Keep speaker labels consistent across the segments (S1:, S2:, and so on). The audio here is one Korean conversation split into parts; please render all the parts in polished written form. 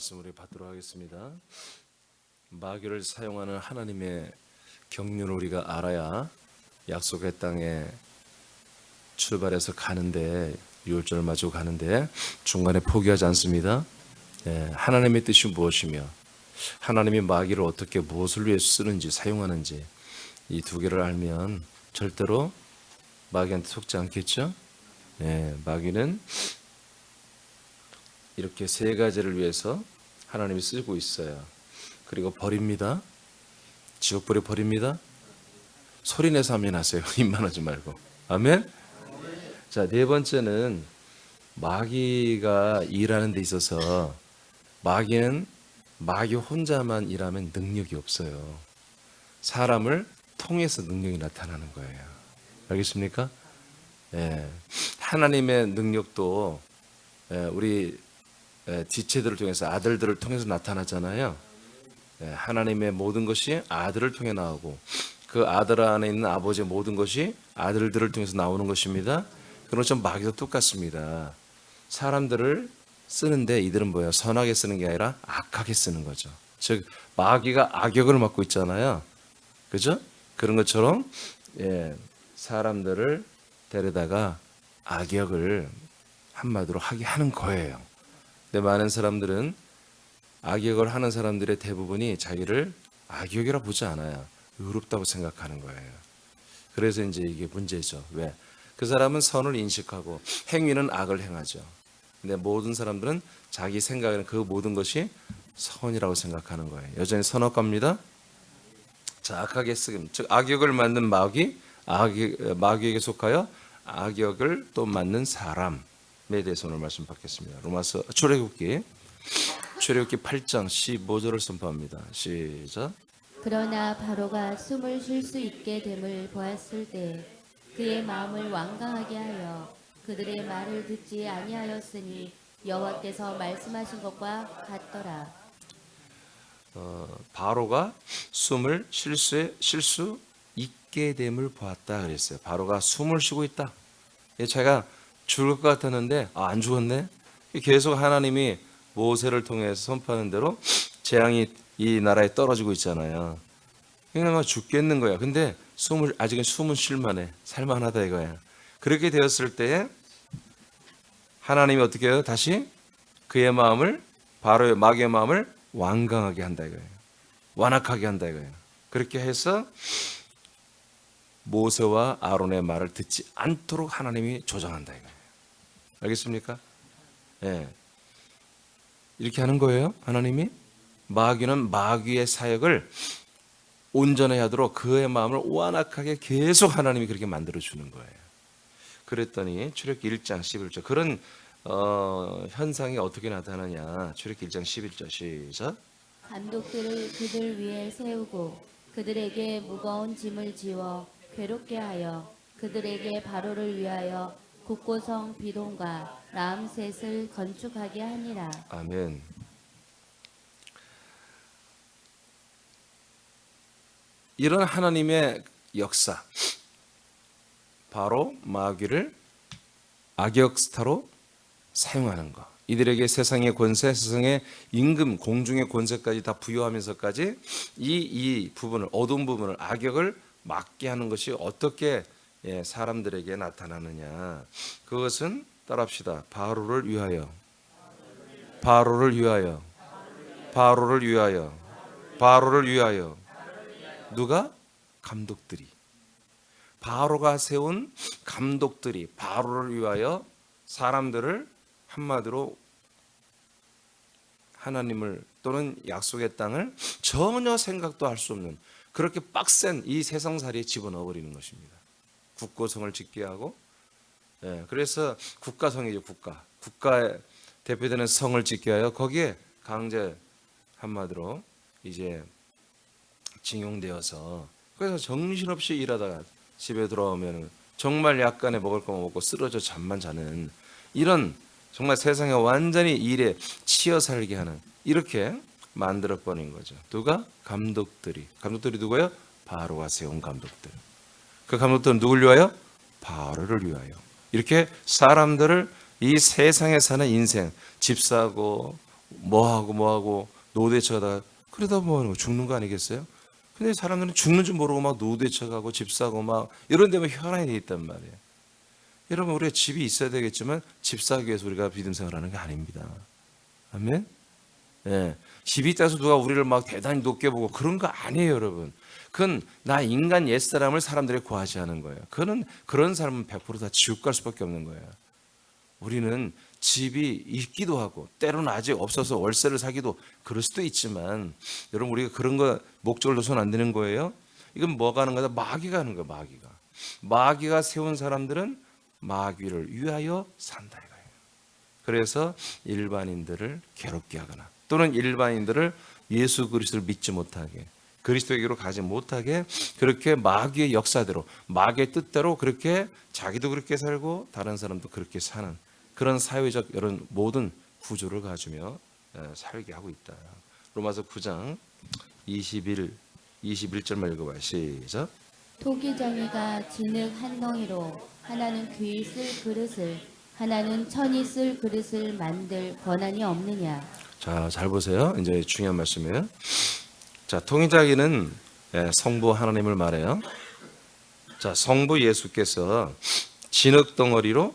S1: 말씀 우리 받도록 하겠습니다. 마귀를 사용하는 하나님의 경륜을 우리가 알아야 약속의 땅에 출발해서 가는데, 유월절을 마주고 가는데 중간에 포기하지 않습니다. 하나님의 뜻이 무엇이며 하나님이 마귀를 어떻게 무엇을 위해 쓰는지 사용하는지 이 두 개를 알면 절대로 마귀한테 속지 않겠죠. 마귀는 이렇게 세 가지를 위해서 하나님이 쓰고 있어요. 그리고 버립니다. 지옥불에 버립니다. 소리내서 아멘 하세요. 입만 하지 말고. 아멘. 자, 네 번째는 마귀가 일하는 데 있어서 마귀는 마귀 혼자만 일하면 능력이 없어요. 사람을 통해서 능력이 나타나는 거예요. 알겠습니까? 하나님의 능력도 우리 지체들을 통해서, 아들들을 통해서 나타나잖아요. 하나님의 모든 것이 아들을 통해 나오고 그 아들 안에 있는 아버지의 모든 것이 아들들을 통해서 나오는 것입니다. 그런 것처럼 마귀도 똑같습니다. 사람들을 쓰는데 이들은 뭐예요? 선하게 쓰는 게 아니라 악하게 쓰는 거죠. 즉 마귀가 악역을 맡고 있잖아요. 그죠? 그런 것처럼 사람들을 데려다가 악역을 한마디로 하게 하는 거예요. 근데 많은 사람들은 악역을 하는 사람들의 대부분이 자기를 악역이라 보지 않아요. 의롭다고 생각하는 거예요. 그래서 이제 이게 문제죠. 왜? 그 사람은 선을 인식하고 행위는 악을 행하죠. 근데 모든 사람들은 자기 생각에는 그 모든 것이 선이라고 생각하는 거예요. 여전히 선악과입니다. 자, 악하게 쓰임, 즉 악역을 맡는 마귀에게 속하여 악역을 또 맡는 사람에 대해서 오늘 말씀 받겠습니다. 로마서 출애굽기 8장 15절을 선포합니다. 시작.
S2: 그러나 바로가 숨을 쉴 수 있게 됨을 보았을 때 그의 마음을 완강하게 하여 그들의 말을 듣지 아니하였으니 여호와께서 말씀하신 것과 같더라.
S1: 바로가 숨을 쉴 수 있게 됨을 보았다 그랬어요. 바로가 숨을 쉬고 있다. 제가 죽을 것 같았는데 안 죽었네. 계속 하나님이 모세를 통해서 선포하는 대로 재앙이 이 나라에 떨어지고 있잖아요. 그냥 죽겠는 거야. 근데 아직은 숨은 쉴만해. 살만하다 이거야. 그렇게 되었을 때 하나님이 어떻게 해요? 다시 그의 마음을, 바로의 마귀의 마음을 완강하게 한다 이거예요. 완악하게 한다 이거예요. 그렇게 해서 모세와 아론의 말을 듣지 않도록 하나님이 조정한다 이거예요. 알겠습니까? 이렇게 하는 거예요. 하나님이 마귀는 마귀의 사역을 온전히 하도록 그의 마음을 완악하게 계속 하나님이 그렇게 만들어 주는 거예요. 그랬더니 출애굽기 1장 11절 그런 현상이 어떻게 나타나냐. 출애굽기 1장 11절 시작.
S2: 감독들을 그들 위에 세우고 그들에게 무거운 짐을 지워 괴롭게 하여 그들에게 바로를 위하여 국고성 비동과 라암셋을 건축하게 하니라.
S1: 아멘. 이런 하나님의 역사, 바로 마귀를 악역 스타로 사용하는 것, 이들에게 세상의 권세, 세상의 임금, 공중의 권세까지 다 부여하면서까지 이 부분을, 어두운 부분을, 악역을 막게 하는 것이 어떻게 사람들에게 나타나느냐. 그것은 따라합시다. 바로를 위하여, 바로를 위하여, 바로를 위하여, 바로를 위하여. 누가? 감독들이. 바로가 세운 감독들이 바로를 위하여 사람들을 한마디로 하나님을 또는 약속의 땅을 전혀 생각도 할 수 없는 그렇게 빡센 이 세상살이에 집어넣어 버리는 것입니다. 국고성을 짓게 하고, 그래서 국가성이죠. 국가에 대표되는 성을 짓게 하여 거기에 강제 한마디로 이제 징용되어서, 그래서 정신없이 일하다가 집에 들어오면 정말 약간의 먹을 것만 먹고 쓰러져 잠만 자는, 이런 정말 세상에 완전히 일에 치여 살게 하는, 이렇게 만들어 버린 거죠. 누가? 감독들이 누구예요? 바로가 세운 감독들. 그 감독들은 누굴 위하여? 바로를 위하여. 이렇게 사람들을 이 세상에 사는 인생, 집 사고 뭐하고 노대쳐가다가 그러다 보면 죽는 거 아니겠어요? 근데 사람들은 죽는 줄 모르고 막 노대쳐가고 집 사고 막 이런 데만 혈안이 돼 있단 말이에요. 여러분, 우리가 집이 있어야 되겠지만 집 사기 위해서 우리가 믿음 생활하는 게 아닙니다. 아멘? 예. 집이 있다고 해서 누가 우리를 막 대단히 높게 보고 그런 거 아니에요, 여러분. 그건 나 인간 옛사람을 사람들이 구하지 않은 거예요. 그런 사람은 100%다 지옥 갈 수밖에 없는 거예요. 우리는 집이 있기도 하고 때로는 아직 없어서 월세를 사기도 그럴 수도 있지만, 여러분, 우리가 그런 거 목적을 둬서는 안 되는 거예요. 이건 뭐가 하는 거다? 마귀가 하는 거예요. 마귀가 세운 사람들은 마귀를 위하여 산다 이거예요. 그래서 일반인들을 괴롭게 하거나 또는 일반인들을 예수 그리스도를 믿지 못하게, 그리스도에게로 가지 못하게, 그렇게 마귀의 역사대로, 마귀의 뜻대로 그렇게 자기도 그렇게 살고 다른 사람도 그렇게 사는 그런 사회적 이런 모든 구조를 가지며 살게 하고 있다. 로마서 9장 21절만 읽어봐요. 시작.
S2: 토기정이가 진흙 한 덩이로 하나는 귀 쓸 그릇을 하나는 천이 쓸 그릇을 만들 권한이 없느냐.
S1: 자, 잘 보세요. 이제 중요한 말씀이에요. 자, 통일자기는 성부 하나님을 말해요. 자, 성부 예수께서 진흙 덩어리로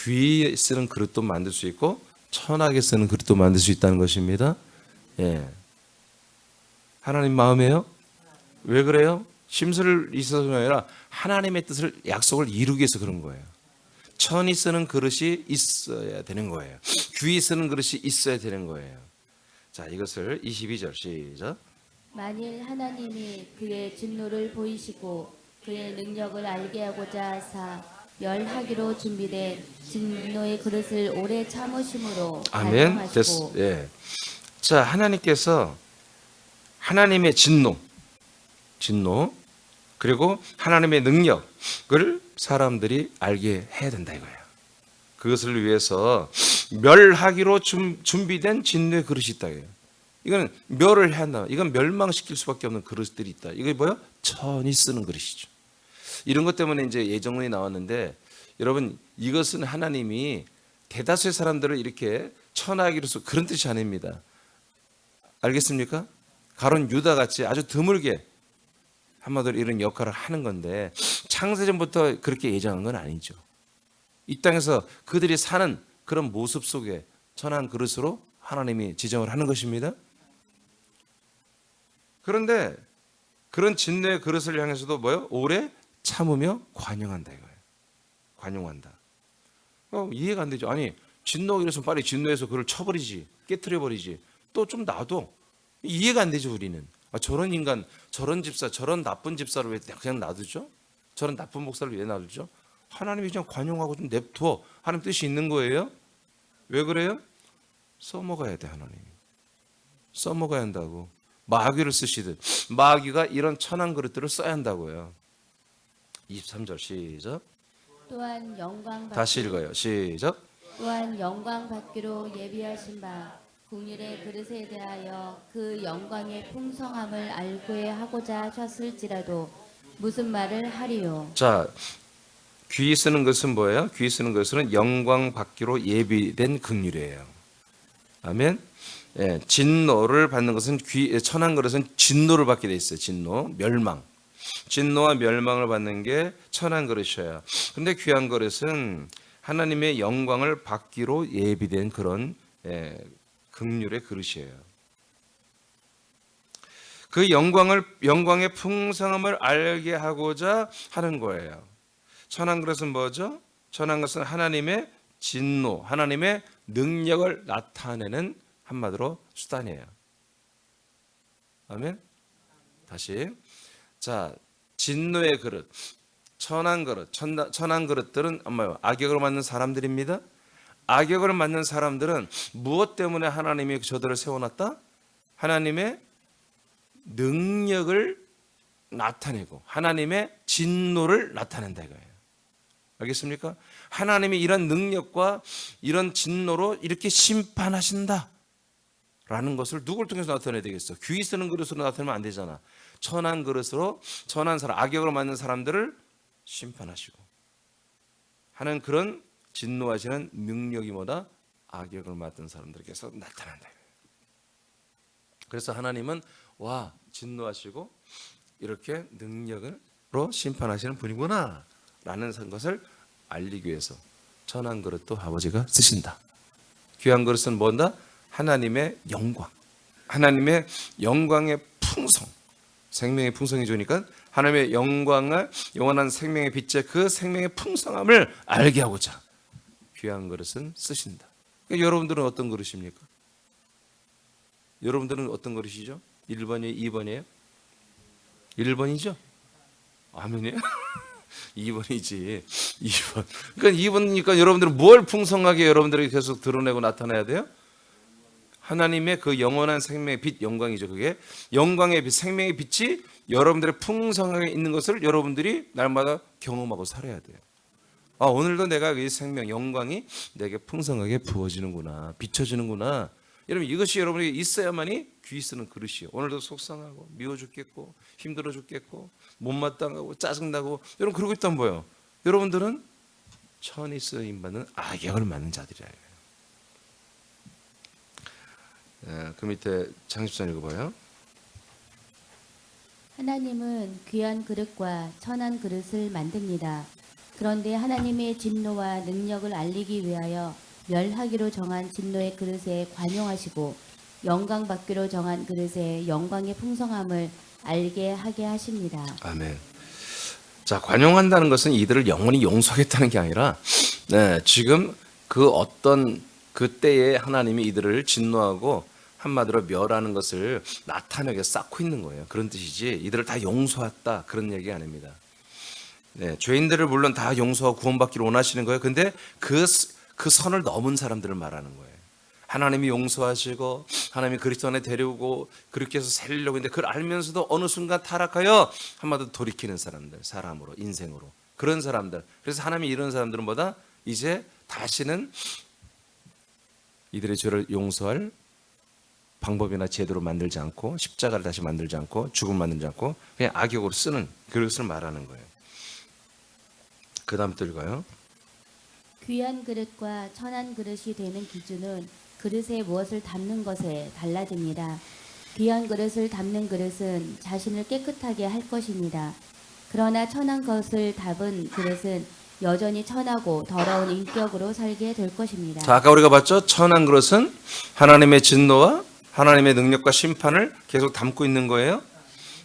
S1: 귀 쓰는 그릇도 만들 수 있고 천하게 쓰는 그릇도 만들 수 있다는 것입니다. 예. 하나님 마음이에요. 왜 그래요? 심술을 있어서가 아니라 하나님의 뜻을 약속을 이루기 위해서 그런 거예요. 천이 쓰는 그릇이 있어야 되는 거예요. 귀 쓰는 그릇이 있어야 되는 거예요. 자, 이것을 22절 시작.
S2: 만일 하나님이 그의 진노를 보이시고 그의 능력을 알게 하고자 하사 멸하기로 준비된 진노의 그릇을 오래 참으심으로
S1: 아멘.
S2: 반영하시고.
S1: 예. 자, 하나님께서 하나님의 진노 그리고 하나님의 능력을 사람들이 알게 해야 된다 이거예요. 그것을 위해서 멸하기로 준비된 진노의 그릇이 있다 이거예요. 이건 멸을 해야 한다. 이건 멸망시킬 수밖에 없는 그릇들이 있다. 이게 뭐야? 천이 쓰는 그릇이죠. 이런 것 때문에 이제 예정론이 나왔는데, 여러분, 이것은 하나님이 대다수의 사람들을 이렇게 천하기로서 그런 뜻이 아닙니다. 알겠습니까? 가론 유다 같이 아주 드물게 한마디로 이런 역할을 하는 건데, 창세전부터 그렇게 예정한 건 아니죠. 이 땅에서 그들이 사는 그런 모습 속에 천한 그릇으로 하나님이 지정을 하는 것입니다. 그런데 그런 진노의 그릇을 향해서도 뭐요? 오래 참으며 관용한다 이거예요. 관용한다. 이해가 안 되죠. 아니, 진노가 이래서 빨리 진노해서 그를 쳐버리지, 깨트려버리지. 또 좀 놔둬. 이해가 안 되죠, 우리는. 저런 인간, 저런 집사, 저런 나쁜 집사를 왜 그냥 놔두죠? 저런 나쁜 목사를 왜 놔두죠? 하나님이 그냥 관용하고 좀 냅둬 하는 뜻이 있는 거예요. 왜 그래요? 써먹어야 돼, 하나님이. 써먹어야 한다고. 마귀를 쓰시듯 마귀가 이런 천한 그릇들을 써야 한다고요. 23절 시작.
S2: 또한 영광
S1: 다시 읽어요. 시작.
S2: 또한 영광 받기로 예비하신 바 국률의 그릇에 대하여 그 영광의 풍성함을 알게 하고자 하셨을지라도 무슨 말을 하리요.
S1: 자, 귀 쓰는 것은 뭐예요? 귀 쓰는 것은 영광 받기로 예비된 긍휼이에요. 아멘. 예, 진노를 받는 것은 천한 그릇은 진노를 받게 돼 있어요. 진노, 멸망. 진노와 멸망을 받는 게 천한 그릇이에요. 근데 귀한 그릇은 하나님의 영광을 받기로 예비된 그런 긍휼의 그릇이에요. 그 영광의 풍성함을 알게 하고자 하는 거예요. 천한 그릇은 뭐죠? 천한 것은 하나님의 진노, 하나님의 능력을 나타내는 한마디로 수단이에요. 아멘. 다시. 자, 진노의 그릇, 천한 그릇, 천한 그릇들은 악역을 맡는 사람들입니다. 악역을 맡는 사람들은 무엇 때문에 하나님이 저들을 세워놨다? 하나님의 능력을 나타내고 하나님의 진노를 나타낸다 이거예요. 알겠습니까? 하나님이 이런 능력과 이런 진노로 이렇게 심판하신다 라는 것을 누굴 통해서 나타내야 되겠어? 귀 쓰는 그릇으로 나타내면 안 되잖아. 천한 그릇으로 천한 사람, 악역으로 맞는 사람들을 심판하시고 하는 그런 진노하시는 능력이 뭐다? 악역을 맡은 사람들에게서 나타난다. 그래서 하나님은 와 진노하시고 이렇게 능력으로 심판하시는 분이구나 라는 것을 알리기 위해서 천한 그릇도 아버지가 쓰신다. 귀한 그릇은 뭔다? 하나님의 영광, 하나님의 영광의 풍성, 생명의 풍성이 좋으니까 하나님의 영광을 영원한 생명의 빛의 그 생명의 풍성함을 알게 하고자 귀한 그릇은 쓰신다. 그러니까 여러분들은 어떤 그릇입니까? 여러분들은 어떤 그릇이죠? 1번이에요? 2번이에요? 1번이죠? 아멘이에요? 2번이지. 2번. 그러니까 2번이니까 여러분들은 뭘 풍성하게 여러분들에게 계속 드러내고 나타내야 돼요? 하나님의 그 영원한 생명의 빛, 영광이죠. 그게 영광의 빛, 생명의 빛이 여러분들의 풍성하게 있는 것을 여러분들이 날마다 경험하고 살아야 돼요. 아, 오늘도 내가 이 생명, 영광이 내게 풍성하게 부어지는구나, 비춰지는구나. 여러분 이것이 여러분에게 있어야만이 귀 쓰는 그릇이요. 오늘도 속상하고 미워 죽겠고 힘들어 죽겠고 못마땅하고 짜증나고 여러분 그러고 있단 뭐예요? 여러분들은 천이 쓰임 받는 악역을 맡는 자들이에요. 그 밑에 장십선 읽어봐요.
S2: 하나님은 귀한 그릇과 천한 그릇을 만듭니다. 그런데 하나님의 진노와 능력을 알리기 위하여 멸하기로 정한 진노의 그릇에 관용하시고 영광 받기로 정한 그릇에 영광의 풍성함을 알게 하게 하십니다.
S1: 아멘. 자, 관용한다는 것은 이들을 영원히 용서하겠다는 게 아니라 지금 그 어떤 그때에 하나님이 이들을 진노하고 한마디로 멸하는 것을 나타내게 쌓고 있는 거예요. 그런 뜻이지 이들을 다 용서했다 그런 얘기 아닙니다. 죄인들을 물론 다 용서하고 구원받기를 원하시는 거예요. 근데 그 선을 넘은 사람들을 말하는 거예요. 하나님이 용서하시고 하나님이 그리스도 안에 데려오고 그렇게 해서 살리려고 했는데 그걸 알면서도 어느 순간 타락하여 한마디로 돌이키는 사람들, 사람으로, 인생으로. 그런 사람들. 그래서 하나님이 이런 사람들은 뭐다? 이제 다시는 이들의 죄를 용서할 방법이나 제도로 만들지 않고 십자가를 다시 만들지 않고 죽음을 만들지 않고 그냥 악역으로 쓰는 그것을 말하는 거예요. 그 다음 또 읽어요.
S2: 귀한 그릇과 천한 그릇이 되는 기준은 그릇에 무엇을 담는 것에 달라집니다. 귀한 그릇을 담는 그릇은 자신을 깨끗하게 할 것입니다. 그러나 천한 것을 담은 그릇은 여전히 천하고 더러운 인격으로 살게 될 것입니다.
S1: 자, 아까 우리가 봤죠? 천한 그릇은 하나님의 진노와 하나님의 능력과 심판을 계속 담고 있는 거예요.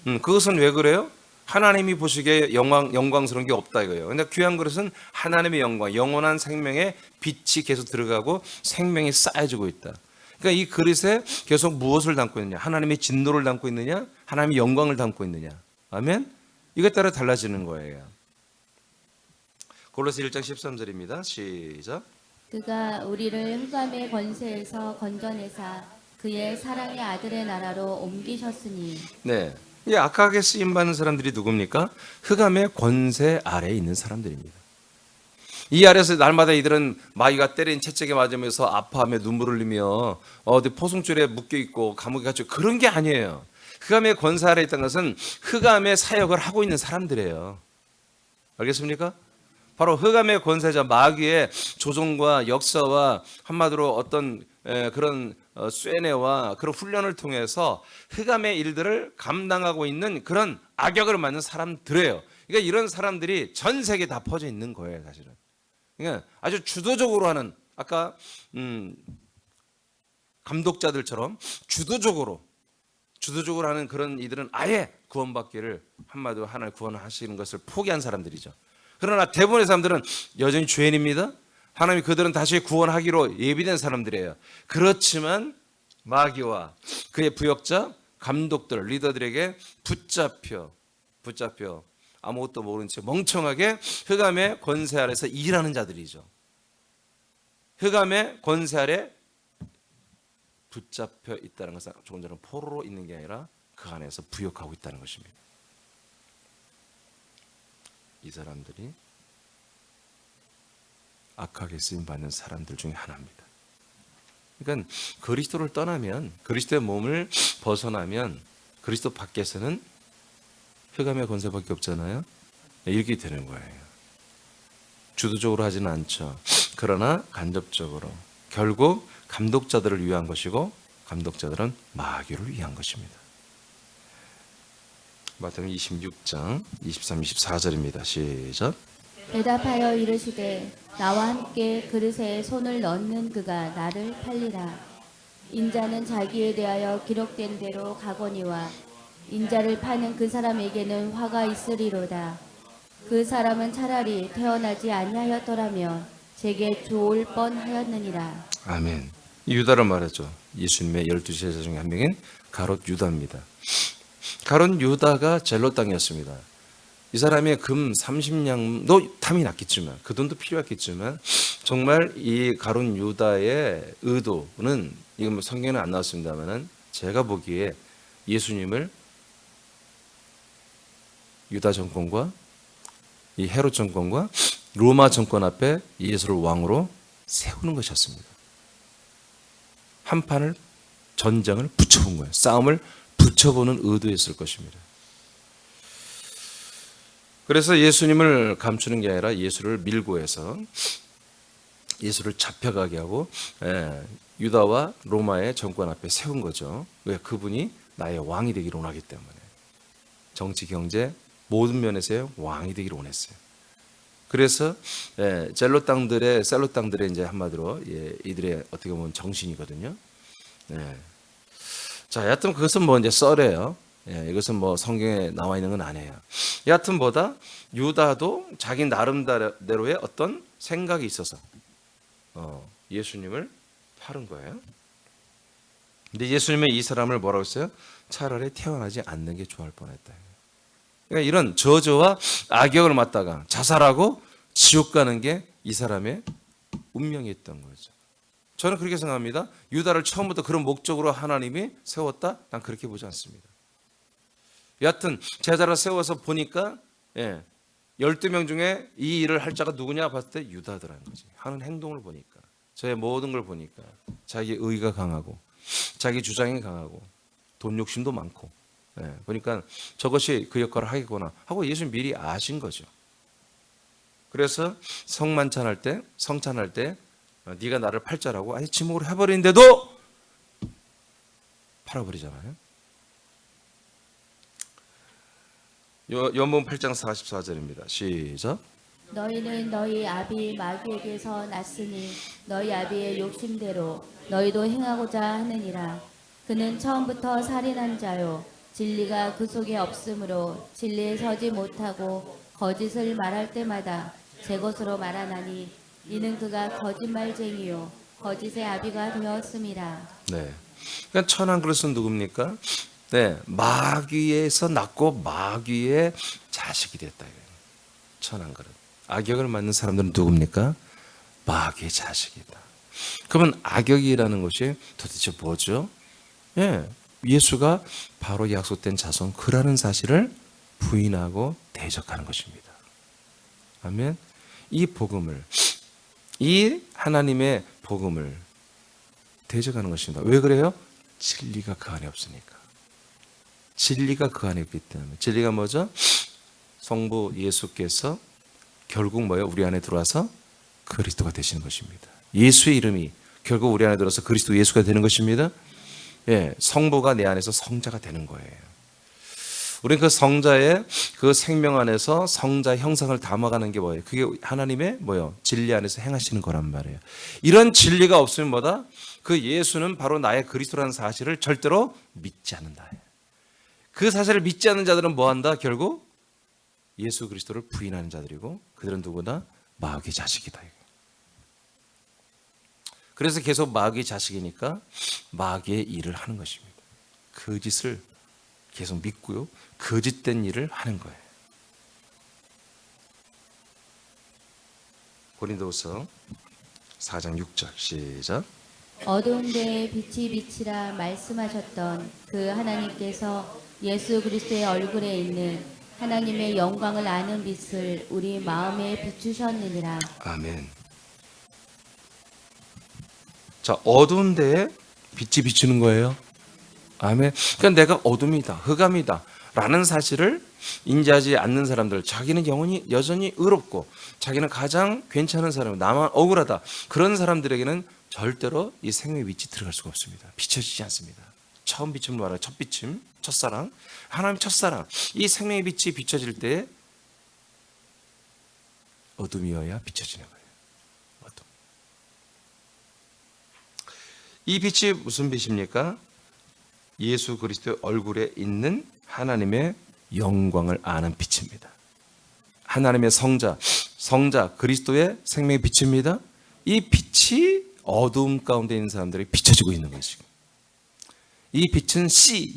S1: 그것은 왜 그래요? 하나님이 보시기에 영광스러운 게 없다 이거예요. 근데 귀한 그릇은 하나님의 영광, 영원한 생명의 빛이 계속 들어가고 생명이 쌓여지고 있다. 그러니까 이 그릇에 계속 무엇을 담고 있느냐? 하나님의 진노를 담고 있느냐? 하나님의 영광을 담고 있느냐? 아멘? 이것에 따라 달라지는 거예요. 골로새 1장 13절입니다. 시작.
S2: 그가 우리를 흑암의 권세에서 건져내사 그의 사랑의 아들의 나라로 옮기셨으니.
S1: 네. 이 악하게 쓰임 받는 사람들이 누굽니까? 흑암의 권세 아래에 있는 사람들입니다. 이 아래서 날마다 이들은 마귀가 때린 채찍에 맞으면서 아파하며 눈물을 흘리며 어디 포승줄에 묶여 있고 감옥에 갇혀 그런 게 아니에요. 흑암의 권세 아래에 있다는 것은 흑암의 사역을 하고 있는 사람들이에요. 알겠습니까? 바로 흑암의 권세자 마귀의 조종과 역사와 한마디로 어떤 그런 쇠뇌와 그런 훈련을 통해서 흑암의 일들을 감당하고 있는 그런 악역을 맡는 사람들이에요. 그러니까 이런 사람들이 전 세계에 다 퍼져 있는 거예요, 사실은. 그러니까 아주 주도적으로 하는 아까 감독자들처럼 주도적으로 하는 그런 이들은 아예 구원받기를 한마디로 하나님 구원하시는 것을 포기한 사람들이죠. 그러나 대부분의 사람들은 여전히 죄인입니다. 하나님이 그들은 다시 구원하기로 예비된 사람들이에요. 그렇지만 마귀와 그의 부역자, 감독들, 리더들에게 붙잡혀 아무것도 모른 채 멍청하게 흑암의 권세 아래서 일하는 자들이죠. 흑암의 권세 아래 붙잡혀 있다는 것은 조금 전에 포로로 있는 게 아니라 그 안에서 부역하고 있다는 것입니다. 이 사람들이 악하게 쓰임받는 사람들 중에 하나입니다. 그러니까 그리스도를 떠나면 그리스도의 몸을 벗어나면 그리스도 밖에서는 흑암의 권세밖에 없잖아요. 이렇게 되는 거예요. 주도적으로 하지는 않죠. 그러나 간접적으로 결국 감독자들을 위한 것이고 감독자들은 마귀를 위한 것입니다. 마태복음 26장 23, 24절입니다. 시작.
S2: 대답하여 이르시되 나와 함께 그릇에 손을 넣는 그가 나를 팔리라. 인자는 자기에 대하여 기록된 대로 가거니와 인자를 파는 그 사람에게는 화가 있으리로다. 그 사람은 차라리 태어나지 아니하였더라면 제게 좋을 뻔하였느니라.
S1: 아멘. 이 유다를 말했죠. 예수님의 12제자 중에 한 명인 가롯 유다입니다. 가롯 유다가 젤로 땅이었습니다. 이 사람의 금 30냥도 탐이 났겠지만 그 돈도 필요했겠지만 정말 이 가롯 유다의 의도는 이건 뭐 성경에는 안 나왔습니다만은 제가 보기에 예수님을 유다 정권과 이 헤롯 정권과 로마 정권 앞에 예수를 왕으로 세우는 것이었습니다. 한 판을 전장을 붙여본 거예요. 싸움을 붙여보는 의도였을 것입니다. 그래서 예수님을 감추는 게 아니라 예수를 밀고 해서 예수를 잡혀가게 하고 유다와 로마의 정권 앞에 세운 거죠. 왜? 그분이 나의 왕이 되기를 원하기 때문에. 정치, 경제 모든 면에서 왕이 되기를 원했어요. 그래서 셀로 땅들의 이제 한마디로 이들의 어떻게 보면 정신이거든요. 자, 여하튼 그것은 뭐 이제 썰이에요. 이것은 뭐 성경에 나와 있는 건 아니에요. 여하튼 보다 유다도 자기 나름대로의 어떤 생각이 있어서 예수님을 팔은 거예요. 근데 예수님은 이 사람을 뭐라고 했어요? 차라리 태어나지 않는 게 좋을 뻔했다. 그러니까 이런 저주와 악역을 맡다가 자살하고 지옥 가는 게 이 사람의 운명이었던 거죠. 저는 그렇게 생각합니다. 유다를 처음부터 그런 목적으로 하나님이 세웠다? 난 그렇게 보지 않습니다. 여하튼 제자를 세워서 보니까 12명 중에 이 일을 할 자가 누구냐 봤을 때 유다더라는 거지. 하는 행동을 보니까, 저의 모든 걸 보니까 자기 의가 강하고 자기 주장이 강하고 돈 욕심도 많고 보니까 저것이 그 역할을 하겠구나 하고 예수님 미리 아신 거죠. 그래서 성찬할 때 네가 나를 팔자라고 아예 지목을 해버리는데도 팔아버리잖아요. 요한복음 8장 44절입니다. 시작.
S2: 너희는 너희 아비 마귀에게서 났으니 너희 아비의 욕심대로 너희도 행하고자 하느니라. 그는 처음부터 살인한 자요 진리가 그 속에 없으므로 진리에 서지 못하고 거짓을 말할 때마다 제 것으로 말하나니 이는 그가 거짓말쟁이요 거짓의 아비가 되었음이라.
S1: 네. 그러니까 천한 그릇은 누굽니까? 마귀에서 났고 마귀의 자식이 됐다. 천한 그릇. 악역을 맡는 사람들은 누굽니까? 마귀의 자식이다. 그러면 악역이라는 것이 도대체 뭐죠? 예수가 바로 약속된 자손 그라는 사실을 부인하고 대적하는 것입니다. 아멘. 이 복음을, 이 하나님의 복음을 대적하는 것입니다. 왜 그래요? 진리가 그 안에 없으니까. 진리가 그 안에 있기 때문에. 진리가 뭐죠? 성부 예수께서 결국 뭐예요? 우리 안에 들어와서 그리스도가 되시는 것입니다. 예수의 이름이 결국 우리 안에 들어서 그리스도 예수가 되는 것입니다. 성부가 내 안에서 성자가 되는 거예요. 우리는 그 성자의 그 생명 안에서 성자 형상을 담아가는 게 뭐예요? 그게 하나님의 뭐예요? 진리 안에서 행하시는 거란 말이에요. 이런 진리가 없으면 뭐다? 그 예수는 바로 나의 그리스도라는 사실을 절대로 믿지 않는다. 그 사실을 믿지 않는 자들은 뭐한다? 결국 예수 그리스도를 부인하는 자들이고 그들은 누구나 마귀의 자식이다. 그래서 계속 마귀의 자식이니까 마귀의 일을 하는 것입니다. 거짓을 계속 믿고요. 거짓된 일을 하는 거예요. 고린도후서 4장 6절 시작.
S2: 어두운 데에 빛이 비치라 말씀하셨던 그 하나님께서 예수 그리스도의 얼굴에 있는 하나님의 영광을 아는 빛을 우리 마음에 비추셨느니라.
S1: 아멘. 자, 어두운 데에 빛이 비추는 거예요. 아멘. 그러니까 내가 어둠이다, 흑암이다 라는 사실을 인지하지 않는 사람들, 자기는 여전히 의롭고 자기는 가장 괜찮은 사람, 나만 억울하다, 그런 사람들에게는 절대로 이 생명의 빛이 들어갈 수가 없습니다. 비춰지지 않습니다. 처음 비춤을 말하는 첫 비춤, 첫사랑, 하나님 첫사랑. 이 생명의 빛이 비춰질 때 어둠이어야 비춰지는 거예요. 어둠. 이 빛이 무슨 빛입니까? 예수 그리스도의 얼굴에 있는 하나님의 영광을 아는 빛입니다. 하나님의 성자 그리스도의 생명의 빛입니다. 이 빛이 어두움 가운데 있는 사람들에게 비춰지고 있는 것이고, 이 빛은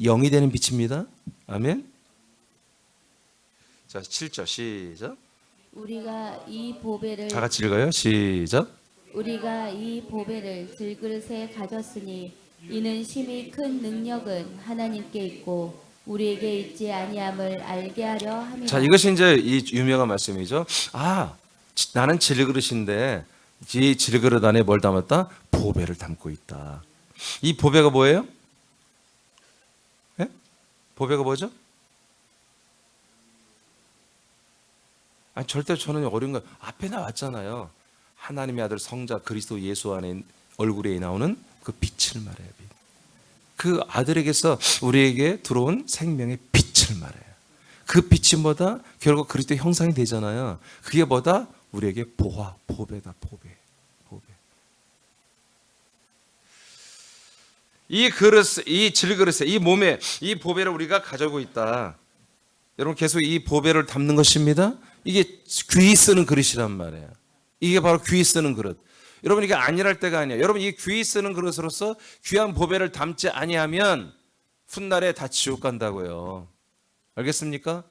S1: 영이 되는 빛입니다. 아멘. 자, 7절 시작.
S2: 우리가 이 보배를
S1: 다 같이 읽어요. 시작.
S2: 우리가 이 보배를 들그릇에 가졌으니 이는 심히 큰 능력은 하나님께 있고 우리에게 있지 아니함을 알게 하려 함이라.
S1: 자, 이것이 이제 이 유명한 말씀이죠. 나는 질그릇인데 이 질그릇 안에 뭘 담았다? 보배를 담고 있다. 이 보배가 뭐예요? 예? 보배가 뭐죠? 절대 저는 어려운 거 앞에 나왔잖아요. 하나님의 아들 성자 그리스도 예수 안에 얼굴에 나오는 그 빛을 말해요. 빛. 그 아들에게서 우리에게 들어온 생명의 빛을 말해요. 그 빛이 뭐다? 결국 그리스도의 형상이 되잖아요. 그게 뭐다? 우리에게 보배다. 보배. 이 그릇, 이 질그릇에, 이 몸에 이 보배를 우리가 가지고 있다. 여러분 계속 이 보배를 담는 것입니다. 이게 귀히 쓰는 그릇이란 말이에요. 이게 바로 귀히 쓰는 그릇. 여러분 이게 안일할 때가 아니에요. 여러분 이 귀히 쓰는 그릇으로서 귀한 보배를 담지 아니하면 훗날에 다 지옥 간다고요. 알겠습니까?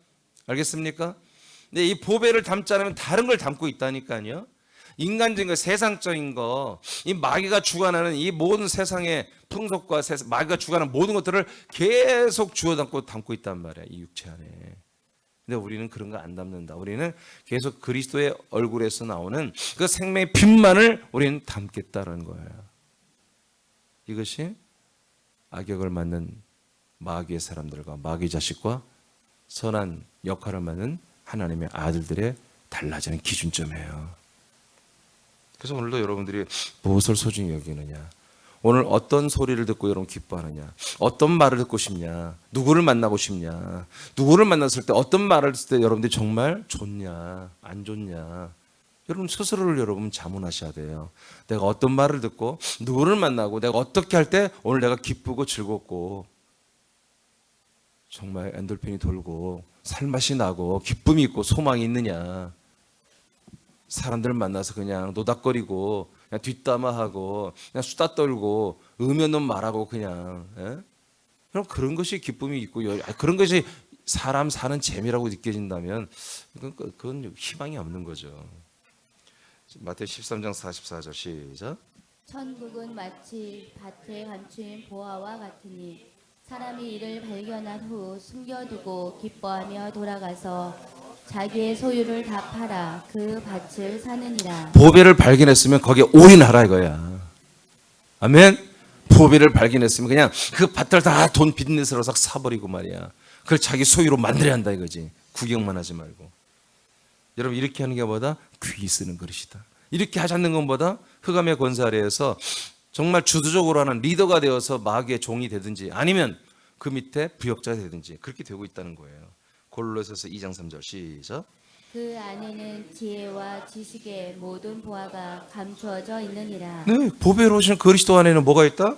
S1: 근데 이 보배를 담지 않으면 다른 걸 담고 있다니까요. 인간적인 거, 세상적인 거, 이 마귀가 주관하는 이 모든 세상의 풍속과 마귀가 주관하는 모든 것들을 계속 주워 담고 있단 말이에요. 이 육체 안에. 근데 우리는 그런 거 안 담는다. 우리는 계속 그리스도의 얼굴에서 나오는 그 생명의 빛만을 우리는 담겠다는 거예요. 이것이 악역을 맡는 마귀의 사람들과 마귀 자식과 선한 역할을 맡는 하나님의 아들들의 달라지는 기준점이에요. 그래서 오늘도 여러분들이 무엇을 소중히 여기느냐, 오늘 어떤 소리를 듣고 여러분 기뻐하느냐, 어떤 말을 듣고 싶냐, 누구를 만나고 싶냐, 누구를 만났을 때 어떤 말을 했을 때 여러분들이 정말 좋냐 안 좋냐, 여러분 스스로를 여러분 자문하셔야 돼요. 내가 어떤 말을 듣고 누구를 만나고 내가 어떻게 할 때 오늘 내가 기쁘고 즐겁고 정말 엔돌핀이 돌고 살맛이 나고 기쁨이 있고 소망이 있느냐. 사람들을 만나서 그냥 노닥거리고 그냥 뒷담화하고 그냥 수다 떨고 의미 없는 말하고 그냥, 예? 그럼 그런 것이 기쁨이 있고 그런 것이 사람 사는 재미라고 느껴진다면 그건 희망이 없는 거죠. 마태오 13장 44절 시작.
S2: 천국은 마치 밭에 감추인 보화와 같으니 사람이 이를 발견한 후 숨겨두고 기뻐하며 돌아가서 자기의 소유를 다 팔아 그 밭을 사느니라.
S1: 보배를 발견했으면 거기에 올인하라 이거야. 아멘. 보배를 발견했으면 그냥 그 밭을 다 돈 빚내서로 싹 사버리고 말이야. 그걸 자기 소유로 만들어야 한다 이거지. 구경만 하지 말고. 여러분 이렇게 하는 게 뭐다? 귀히 쓰는 그릇이다. 이렇게 하지 않는 것보다 흑암의 권세 아래에서 정말 주도적으로 하는 리더가 되어서 마귀의 종이 되든지 아니면 그 밑에 부역자가 되든지 그렇게 되고 있다는 거예요. 골로새서 2장 3절 시작.
S2: 그 안에는 지혜와 지식의 모든 보화가 감추어져 있느니라.
S1: 네, 보배로 오신 그리스도 안에는 뭐가 있다?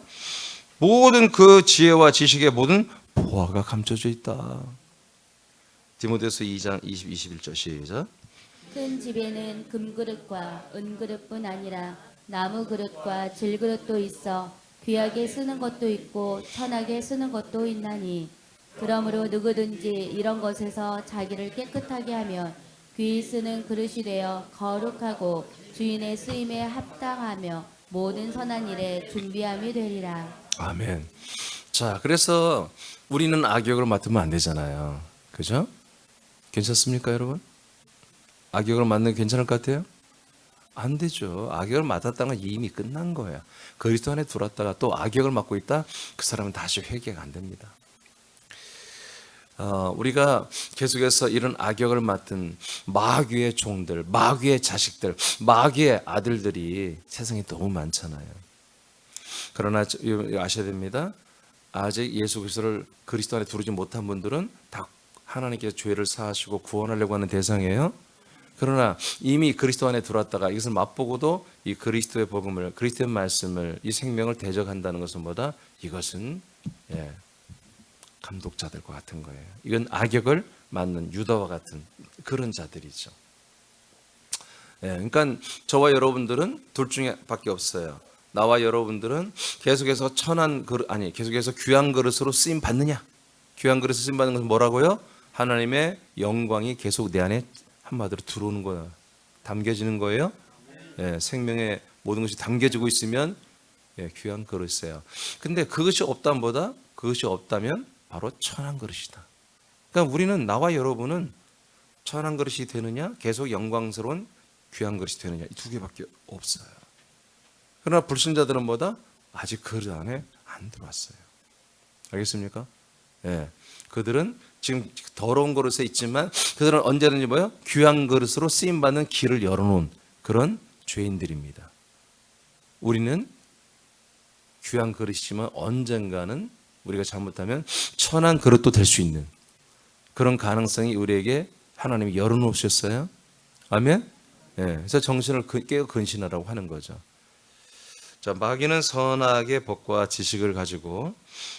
S1: 모든 그 지혜와 지식의 모든 보화가 감춰져 있다. 디모데서 2장 21절 시작.
S2: 큰 집에는 금그릇과 은그릇뿐 아니라 나무그릇과 질그릇도 있어 귀하게 쓰는 것도 있고 천하게 쓰는 것도 있나니 그러므로 누구든지 이런 것에서 자기를 깨끗하게 하면 귀히 쓰는 그릇이 되어 거룩하고 주인의 쓰임에 합당하며 모든 선한 일에 준비함이 되리라.
S1: 아멘. 자, 그래서 우리는 악역을 맡으면 안 되잖아요. 그죠? 괜찮습니까, 여러분? 악역을 맡는 게 괜찮을 것 같아요? 안 되죠. 악역을 맡았다는 건 이미 끝난 거예요. 그리스도 안에 들어왔다가 또 악역을 맡고 있다? 그 사람은 다시 회개가 안 됩니다. 우리가 계속해서 이런 악역을 맡은 마귀의 종들, 마귀의 자식들, 마귀의 아들들이 세상에 너무 많잖아요. 그러나 이거 아셔야 됩니다. 아직 예수 그리스도를 그리스도 안에 두르지 못한 분들은 다 하나님께서 죄를 사하시고 구원하려고 하는 대상이에요. 그러나 이미 그리스도 안에 들어왔다가 이것을 맛보고도 이 그리스도의 복음을, 그리스도의 말씀을, 이 생명을 대적한다는 것은 뭐다? 이것은 감독자들과 같은 거예요. 이건 악역을 맡는 유다와 같은 그런 자들이죠. 그러니까 저와 여러분들은 둘 중에 밖에 없어요. 나와 여러분들은 계속해서 계속해서 귀한 그릇으로 쓰임 받느냐? 귀한 그릇으로 쓰임 받는 것은 뭐라고요? 하나님의 영광이 계속 내 안에 한마디로 들어오는 거야. 담겨지는 거예요. 생명의 모든 것이 담겨지고 있으면 귀한 그릇이에요. 근데 그것이 없다면 바로 천한 그릇이다. 그러니까 우리는, 나와 여러분은 천한 그릇이 되느냐, 계속 영광스러운 귀한 그릇이 되느냐, 이 두 개밖에 없어요. 그러나 불신자들은 뭐다? 아직 그릇 안에 안 들어왔어요. 알겠습니까? 그들은 지금 더러운 그릇에 있지만 그들은 언제든지 뭐요? 귀한 그릇으로 쓰임받는 길을 열어놓은 그런 죄인들입니다. 우리는 귀한 그릇이지만 언젠가는 우리가 잘못하면 천한 그릇도 될 수 있는 그런 가능성이 우리에게 하나님이 열어놓으셨어요. 아멘? 그래서 정신을 깨어 근신하라고 하는 거죠. 자, 마귀는 선악의 법과 지식을 가지고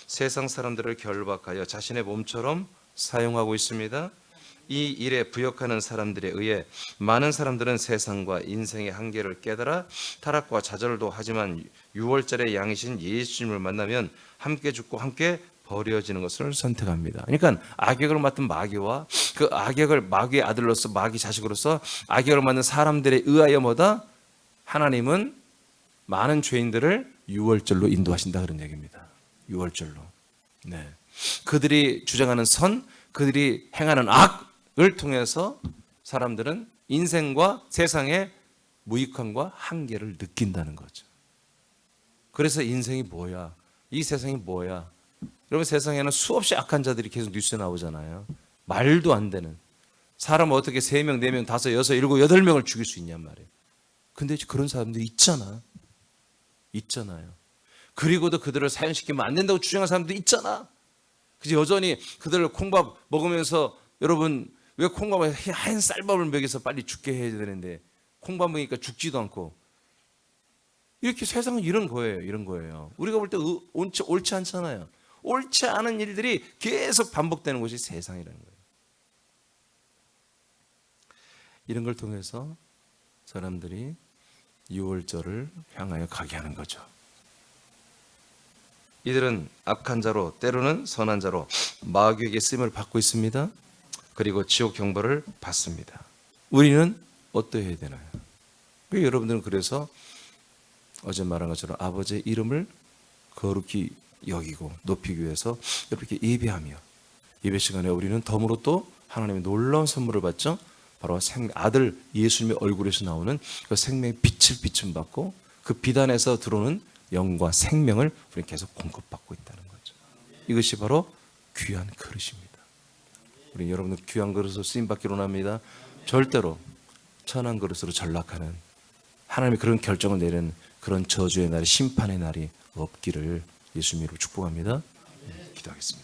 S1: 세상 사람들을 결박하여 자신의 몸처럼 사용하고 있습니다. 이 일에 부역하는 사람들에 의해 많은 사람들은 세상과 인생의 한계를 깨달아 타락과 좌절도 하지만 6월절의 양이신 예수님을 만나면 함께 죽고 함께 버려지는 것을 선택합니다. 그러니까 악역을 맡은 마귀와 그 악역을 마귀의 아들로서, 마귀 자식으로서 악역을 맡는 사람들에 의하여 뭐다? 하나님은 많은 죄인들을 유월절로 인도하신다, 그런 얘기입니다. 유월절로. 그들이 주장하는 선, 그들이 행하는 악을 통해서 사람들은 인생과 세상의 무익함과 한계를 느낀다는 거죠. 그래서 인생이 뭐야? 이 세상이 뭐야? 여러분, 세상에는 수없이 악한 자들이 계속 뉴스에 나오잖아요. 말도 안 되는. 사람 어떻게 3명, 4명, 5, 6, 7, 8명을 죽일 수 있냔 말이에요. 근데 그런 사람들이 있잖아요. 그리고도 그들을 사형시키면 안 된다고 주장하는 사람도 있잖아. 그래서 여전히 그들을 콩밥 먹으면서, 여러분, 왜 콩밥을 하얀 쌀밥을 먹여서 빨리 죽게 해야 되는데 콩밥 먹으니까 죽지도 않고. 이렇게 세상은 이런 거예요. 우리가 볼 때 옳지 않잖아요. 옳지 않은 일들이 계속 반복되는 것이 세상이라는 거예요. 이런 걸 통해서 사람들이 6월절을 향하여 가게 하는 거죠. 이들은 악한 자로, 때로는 선한 자로 마귀에게 쓰임을 받고 있습니다. 그리고 지옥 경보를 받습니다. 우리는 어떠해야 되나요? 여러분들은 그래서 어제 말한 것처럼 아버지의 이름을 거룩히 여기고 높이기 위해서 이렇게 예배하며, 예배 시간에 우리는 덤으로 또 하나님의 놀라운 선물을 받죠. 바로 아들 예수님의 얼굴에서 나오는 그 생명의 빛을 비춤받고 그 빛 안에서 들어오는 영과 생명을 우리는 계속 공급받고 있다는 거죠. 이것이 바로 귀한 그릇입니다. 우리 여러분들 귀한 그릇으로 쓰임받기로 합니다. 절대로 천한 그릇으로 전락하는, 하나님이 그런 결정을 내리는 그런 저주의 날이, 심판의 날이 없기를 예수님으로 축복합니다. 기도하겠습니다.